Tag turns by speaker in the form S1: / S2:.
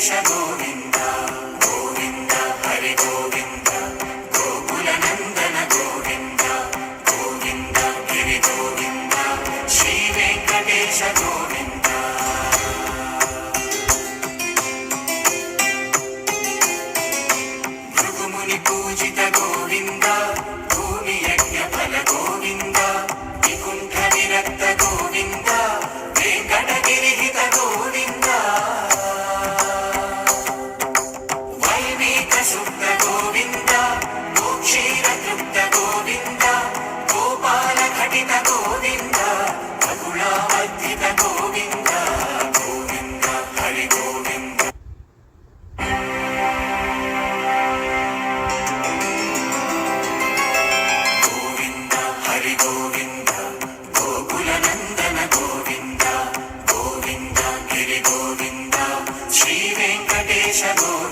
S1: వెంకటేశ గోవింద గోవింద హరి గోవింద గోకుల నందన గోవింద గోవింద గిరి గోవింద శ్రీ వెంకటేశ గోవింద భృగుముని పూజిత గోవింద భూమి యజ్ఞ ఫల గోవింద వికుంఠ విరక్త గోవింద వెంకటగిరిహిత గోవింద వైవేక శుద్ధ గోవింద గోక్షీర తృప్త గోవింద గోపాల ఘటిత గోవింద బహుళావర్ధిత గోవింద గోవింద హరి గోవింద గోవింద హరి గోవింద గోకుల నందన గోవింద గోవింద గిరి గోవింద శ్రీ వెంకటేశ గోవింద